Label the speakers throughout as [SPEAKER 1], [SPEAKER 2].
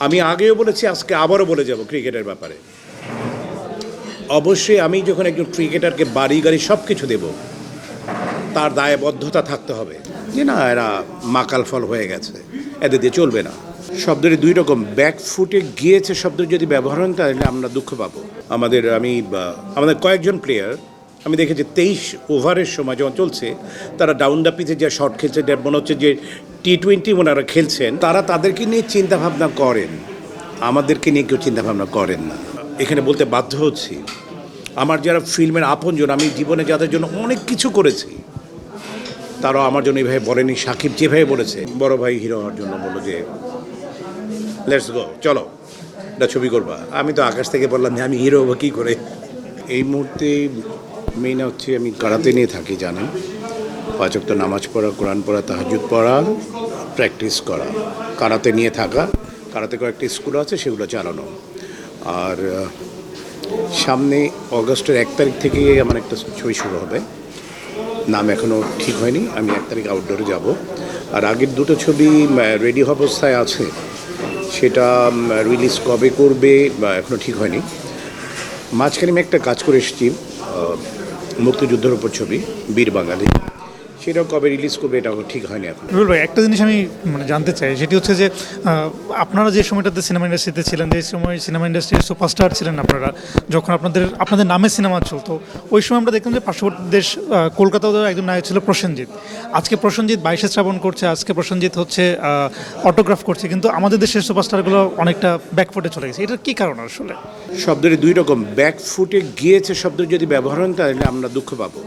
[SPEAKER 1] আমি আগেও বলেছি, আজকে আবারও বলে যাব ক্রিকেটের ব্যাপারে। অবশ্যই আমি যখন একজন ক্রিকেটারকে বাড়ি গাড়ি সব কিছু দেব, তার দায়বদ্ধতা থাকতে হবে যে না এরা মাকাল ফল হয়ে গেছে, এদের দিয়ে চলবে না। শব্দের দুই রকম, ব্যাক ফুটে গিয়েছে শব্দ যদি ব্যবহার হয় তাহলে আমরা দুঃখ পাবো। আমাদের কয়েকজন প্লেয়ার আমি দেখেছি 23 ওভারের সময় যখন চলছে তারা ডাউন দ্য পিচে যে শট খেলছে, মনে হচ্ছে যে T20 ওনারা খেলছেন, তারা তাদেরকে নিয়ে চিন্তাভাবনা করেন, আমাদেরকে নিয়ে কেউ চিন্তাভাবনা করেন না। এখানে বলতে বাধ্য হচ্ছি, আমার যারা ফিল্মের আপনজন, আমি জীবনে যাদের জন্য অনেক কিছু করেছি, তারাও আমার জন্য এইভাবে বলেনি। সাকিব যেভাবে বলেছে, বড় ভাই হিরো হওয়ার জন্য বললো যে লেটস গো, চলো একটা ছবি করবা। আমি তো আকাশ থেকে বললাম যে আমি হিরো হবো কী করে। এই মুহূর্তে মেইন হচ্ছে আমি কারাতে নিয়ে থাকি, জানেন, 5 ওয়াক্ত নামাজ পড়া, কোরআন পড়া, তাহাজ্জুদ পড়া, প্র্যাকটিস করা, কারাতে নিয়ে থাকা, কারাতে কয়েকটি স্কুল আছে সেগুলো চালানো। আর সামনে অগস্টের 1 তারিখ থেকে আমার একটা ছবি শুরু হবে, নাম এখনও ঠিক হয়নি। আমি 1 তারিখ আউটডোরে যাব। আর আগের দুটো ছবি রেডি অবস্থায় আছে, সেটা রিলিজ কবে করবে এখনও ঠিক হয়নি। মাঝখানে আমি একটা কাজ করে এসেছি, মুক্তিযুদ্ধের উপর ছবি, বীর বাঙালি, সেটাও কবে রিলিজ করবে এটাও ঠিক হয়নি এখন।
[SPEAKER 2] রুল ভাই, একটা জিনিস আমি জানতে চাই, সেটি হচ্ছে যে আপনারা যে সময়টাতে সিনেমা ইন্ডাস্ট্রিতে ছিলেন, যে সময় সিনেমা ইন্ডাস্ট্রির সুপারস্টার ছিলেন আপনারা, যখন আপনাদের নামে সিনেমা চলতো, ওই সময় আমরা দেখলাম যে পার্শ্ববর্তী দেশ কলকাতাও একজন নায়ক ছিল প্রসেনজিৎ। আজকে প্রসেনজিৎ 22 শ্রাবণ করছে, আজকে প্রসেনজিৎ হচ্ছে অটোগ্রাফ করছে, কিন্তু আমাদের দেশের সুপারস্টারগুলো অনেকটা ব্যাকফুটে চলে গেছে। এটার কী কারণ আসলে?
[SPEAKER 1] শব্দের দুই রকম, ব্যাক ফুটে গিয়েছে শব্দ যদি ব্যবহার হয় তাহলে আমরা দুঃখ পাবো।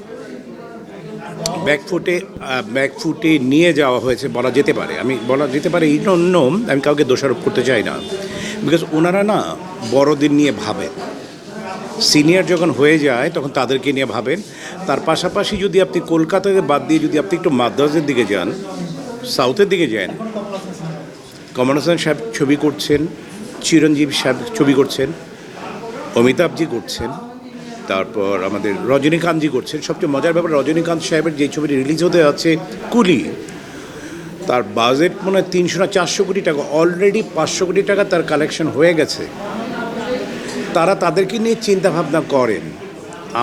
[SPEAKER 1] ব্যাকফুটে নিয়ে যাওয়া হয়েছে বলা যেতে পারে, এই জন্য আমি কাউকে দোষারোপ করতে চাই না, বিকজ ওনারা না বড়দের নিয়ে ভাবেন, সিনিয়র যখন হয়ে যায় তখন তাদেরকে নিয়ে ভাবেন। তার পাশাপাশি যদি আপনি কলকাতাকে বাদ দিয়ে যদি আপনি একটু মাদ্রাজের দিকে যান, সাউথের দিকে যান, কমল হাসান সাহেব ছবি করছেন, চিরঞ্জীব সাহেব ছবি করছেন, অমিতাভজি করছেন, তারপর আমাদের রজনীকান্তজি করছেন। সবচেয়ে মজার ব্যাপার, রজনীকান্ত সাহেবের যে ছবিটি রিলিজ হতে যাচ্ছে কুলি, তার বাজেট মনে হয় 300 না 400 কোটি টাকা, অলরেডি 500 কোটি টাকা তার কালেকশন হয়ে গেছে। তারা তাদেরকে নিয়ে চিন্তাভাবনা করেন,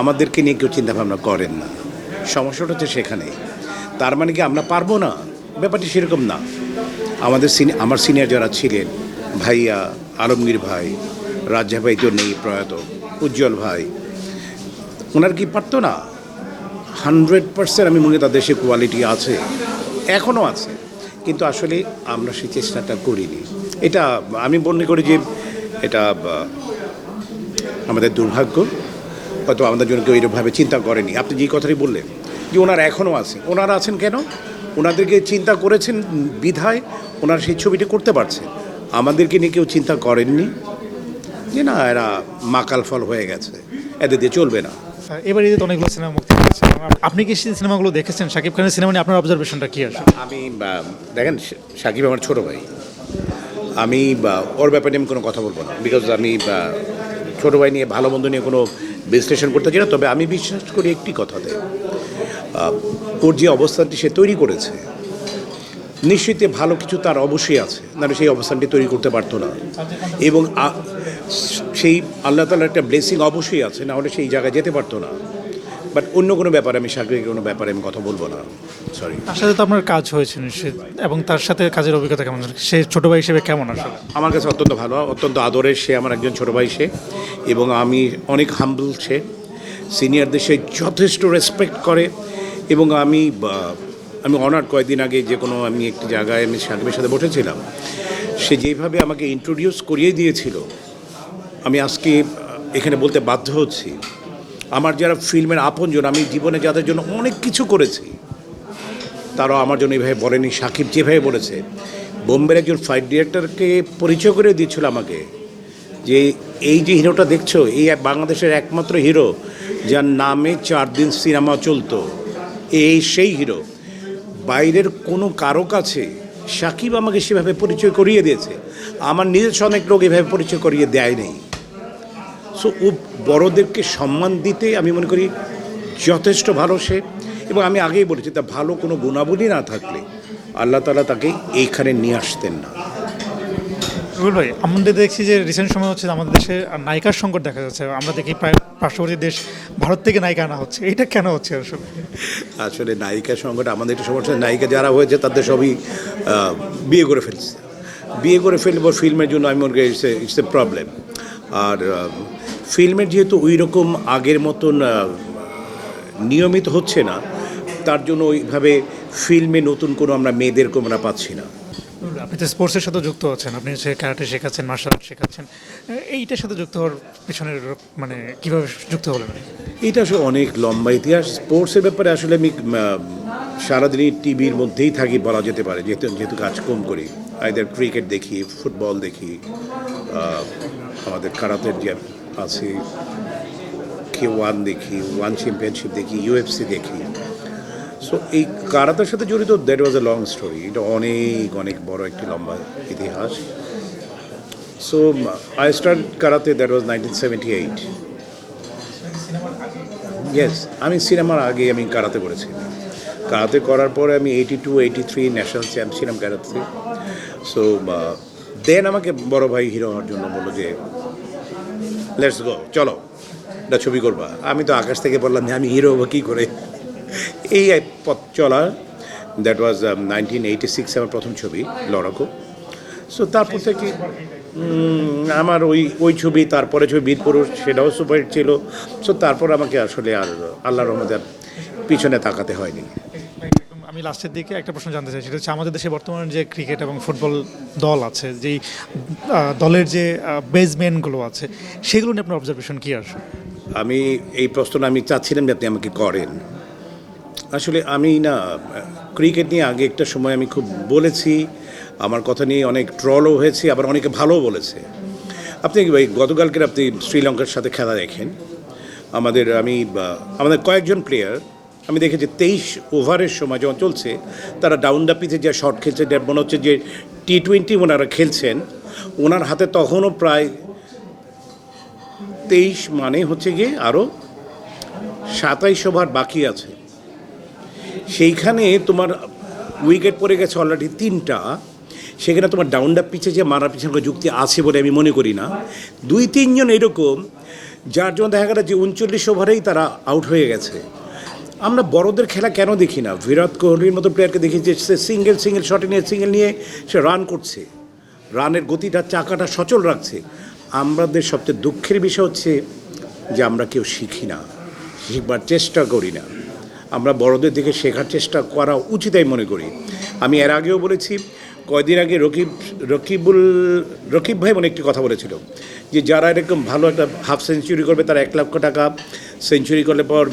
[SPEAKER 1] আমাদেরকে নিয়ে কেউ চিন্তাভাবনা করেন না। সমস্যাটা হচ্ছে সেখানে। তার মানে কি আমরা পারবো না? ব্যাপারটি সেরকম না। আমার সিনিয়র যারা ছিলেন, ভাইয়া, আলমগীর ভাই, রাজ্জা ভাই তো নেই প্রয়াত, উজ্জ্বল ভাই, ওনার কি পারতো না? 100% আমি মনে করি তাদের সে কোয়ালিটি আছে, এখনও আছে, কিন্তু আসলে আমরা সেই চেষ্টাটা করিনি। এটা আমি মনে করি যে এটা আমাদের দুর্ভাগ্য, হয়তো আমাদের জন্য কেউ এইভাবে চিন্তা করেনি। আপনি যে কথাটি বললেন যে ওনারা এখনও আছে, ওনারা আছেন কেন? ওনাদেরকে চিন্তা করেছেন বিধায় ওনারা সেই ছবিটি করতে পারছেন। আমাদেরকে নিয়ে কেউ চিন্তা করেননি যে না এরা মাকাল ফল হয়ে গেছে, এদের দিয়ে চলবে না।
[SPEAKER 2] এবার ঈদে তো অনেকগুলো সিনেমা মুক্তি পেয়েছে, আপনি কি সেই সিনেমাগুলো দেখেছেন? শাকিব খানের সিনেমা নিয়ে আপনার অবজারভেশনটা কী আসে?
[SPEAKER 1] আমি দেখেন, সাকিব আমার ছোটো ভাই, আমি ওর ব্যাপারে আমি কোনো কথা বলবো না, বিকজ আমি ছোটো ভাই নিয়ে ভালো মন্দ নিয়ে কোনো বিশ্লেষণ করতে চাই না। তবে আমি বিশ্বাস করি একটি কথাতে, ওর যে অবস্থানটি সে তৈরি করেছে, নিশ্চিত ভালো কিছু তার অবশ্যই আছে, নাহলে সেই অবস্থানটি তৈরি করতে পারতো না। এবং সেই আল্লাহ তাআলার একটা ব্লেসিং অবশ্যই আছে, না হলে সেই জায়গায় যেতে পারতো না। বাট অন্য কোনো ব্যাপারে আমি সাকিবের কোনো ব্যাপারে আমি কথা বলবো না, সরি।
[SPEAKER 2] তার সাথে তো আপনার কাজ হয়েছে নিশ্চিত, এবং তার সাথে কাজের অভিজ্ঞতা কেমন? সে ছোটো ভাই হিসেবে কেমন আসলে?
[SPEAKER 1] আমার কাছে অত্যন্ত ভালো, অত্যন্ত আদরের, সে আমার একজন ছোটো ভাই সে, এবং আমি অনেক হাম্বল। সে সিনিয়রদের সে যথেষ্ট রেসপেক্ট করে, এবং আমি অনার কয়েকদিন আগে যে কোনো আমি একটি জায়গায় আমি সাকিবের সাথে বসেছিলাম, সে যেইভাবে আমাকে ইন্ট্রোডিউস করিয়ে দিয়েছিল, আমি আজকে এখানে বলতে বাধ্য হচ্ছি, আমার যারা ফিল্মের আপনজন, আমি জীবনে যাদের জন্য অনেক কিছু করেছি, তারাও আমার জন্য এইভাবে বলেনি। সাকিব যেভাবে বলেছে, বোম্বের একজন ফাইট ডিরেক্টরকে পরিচয় করে দিচ্ছিল আমাকে, যে এই যে হিরোটা দেখছো, এই বাংলাদেশের একমাত্র হিরো যার নামে 4 দিন সিনেমা চলতো, এই সেই হিরো। বাইরের কোনো কারো কাছে সাকিব আমাকে সেভাবে পরিচয় করিয়ে দিয়েছে, আমার নিজের অনেক লোক এভাবে পরিচয় করিয়ে দেয় নেই। সো ও বড়োদেরকে সম্মান দিতে আমি মনে করি যথেষ্ট ভালো সে। এবং আমি আগেই বলেছি, তা ভালো কোনো গুণাবলী না থাকলে আল্লাহ তাআলা তাকে এইখানে নিয়ে আসতেন না।
[SPEAKER 2] রুবেল ভাই, আমাদের দেখছি যে রিসেন্ট সময় হচ্ছে আমাদের দেশে নায়িকার সংকট দেখা যাচ্ছে। আমরা দেখি প্রায় পার্শ্ববর্তী দেশ ভারত থেকে নায়িকা আনা হচ্ছে, এটা কেন হচ্ছে আসলে?
[SPEAKER 1] আসলে নায়িকা সংকট আমাদের একটা সমস্যা, নায়িকা যারা হয়েছে তাদের সবই বিয়ে করে ফেলছে, বিয়ে করে ফেলবো ফিল্মের জন্য। আমি মনে করি ইটস এ প্রবলেম। আর ফিল্মের যেহেতু ওই রকম আগের মতন নিয়মিত হচ্ছে না, তার জন্য ওইভাবে ফিল্মে নতুন কোনো আমরা মেয়েদেরকে আমরা পাচ্ছি না।
[SPEAKER 2] আপনি তো স্পোর্টসের সাথে যুক্ত আছেন, আপনি হচ্ছে ক্যারাটে শেখাচ্ছেন, মার্শাল আর্ট শেখাচ্ছেন, এইটার সাথে যুক্ত হওয়ার পেছনের মানে কীভাবে যুক্ত হলেন?
[SPEAKER 1] এটা আসলে অনেক লম্বা ইতিহাস। স্পোর্টসের ব্যাপারে আসলে আমি সারাদিনই টিভির মধ্যেই থাকি বলা যেতে পারে, যেহেতু যেহেতু কাজ কম করি। আইদার ক্রিকেট দেখি, ফুটবল দেখি, আমাদের কারাতের যে আছে K1 দেখি, ওয়ান চ্যাম্পিয়নশিপ দেখি, UFC দেখি। সো এই কারাতের সাথে জড়িত that was a long story. এটা অনেক অনেক বড় একটি লম্বা ইতিহাস। So I start karate, that was 1978। Yes, আমি সিনেমার আগে আমি কারাতে করেছি। কারাতে করার পরে আমি 82, 83 ন্যাশনাল চ্যাম্প ছিলাম কারাতে। সো দেন আমাকে বড় ভাই হিরো হওয়ার জন্য বললো যে লেটস গো, চলো একটা ছবি করবা। আমি তো আকাশ থেকে বললাম যে আমি হিরো হবো কী করে। এই পথ চলা, দ্যাট ওয়াজ 1986 আমার প্রথম ছবি লড়াকো। সো তারপর থেকে আমার ওই ছবি, তারপরে ছবি বীরপুরুষ, সেটাও সুপারহিট ছিল। সো তারপর আমাকে আসলে আর আল্লাহর রহমতে পিছনে তাকাতে হয়নি।
[SPEAKER 2] আমি লাস্টের দিকে একটা প্রশ্ন জানতে চাই, সেটা হচ্ছে আমাদের দেশে বর্তমানে যে ক্রিকেট এবং ফুটবল দল আছে, যেই দলের যে বেসমেনগুলো আছে, সেগুলো নিয়ে আপনার অবজারভেশন কী আসে?
[SPEAKER 1] আমি এই প্রশ্নটা আমি চাচ্ছিলাম যে আপনি আমাকে করেন। আসলে আমি না ক্রিকেট নিয়ে আগে একটা সময় আমি খুব বলেছি, আমার কথা নিয়ে অনেক ট্রলও হয়েছে, আবার অনেকে ভালোও বলেছে। আপনি ভাই গতকালকের আপনি শ্রীলঙ্কার সাথে খেলা দেখেন, আমাদের কয়েকজন প্লেয়ার আমি দেখেছি 23 ওভারের সময় যখন চলছে তারা ডাউন দ্য পিচে যে শট খেলছে, মনে হচ্ছে যে T20 ওনারা খেলছেন। ওনার হাতে তখনও প্রায় 23 মানে হচ্ছে গিয়ে আরও 27 ওভার বাকি আছে। সেইখানে তোমার উইকেট পড়ে গেছে অলরেডি 3টা। সেখানে তোমার ডাউন দ্য পিচে যে মারার পিছনে যুক্তি আছে বলে আমি মনে করি না। 2-3 জন এরকম, যার জন্য দেখা গেল যে 39 ওভারেই তারা আউট হয়ে গেছে। আমরা বড়দের খেলা কেন দেখি না? বিরাট কোহলির মতো প্লেয়ারকে দেখি যে সে সিঙ্গেল শটে নিয়ে সে রান করছে, রানের গতিটা, চাকাটা সচল রাখছে। আমাদের সবচেয়ে দুঃখের বিষয় হচ্ছে যে আমরা কেউ শিখি না, শিখবার চেষ্টা করি না। আমরা বড়দের দিকে শেখার চেষ্টা করা উচিতই মনে করি। আমি এর আগেও বলেছি, কয়দিন আগে রকিব ভাই মনে একটি কথা বলেছিল যে যারা এরকম ভালো একটা হাফ সেঞ্চুরি করবে তারা 1 লক্ষ টাকা, সেঞ্চুরি করলে পর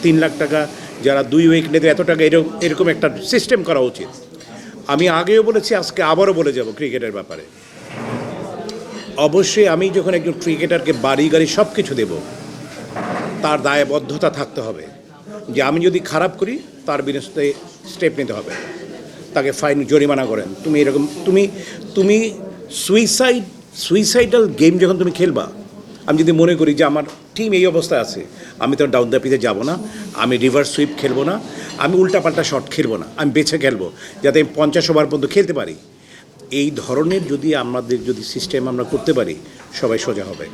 [SPEAKER 1] 3 লাখ টাকা, যারা 2 উইকেট নেবে এত টাকা, এরকম একটা সিস্টেম করা উচিত। আমি আগেও বলেছি, আজকে আবারও বলে যাব ক্রিকেটের ব্যাপারে। অবশ্যই আমি যখন একজন ক্রিকেটারকে বাড়ি গাড়ি সব কিছু দেব, তার দায়বদ্ধতা থাকতে হবে যে আমি যদি খারাপ করি তার বিরুদ্ধে স্টেপ নিতে হবে, তাকে ফাইন জরিমানা করেন। তুমি এরকম তুমি সুইসাইডাল গেম যখন তুমি খেলবা, আমি যদি মনে করি যে আমার টিম এই অবস্থায় আছে, আমি তো ডাউন দ্য পিচে যাবো না, আমি রিভার্স সুইপ খেলবো না, আমি উল্টাপাল্টা শট খেলবো না, আমি বেছে খেলবো যাতে আমি 50 ওভার পর্যন্ত খেলতে পারি। এই ধরনের যদি আমাদের সিস্টেম আমরা করতে পারি, সবাই সোজা হবে।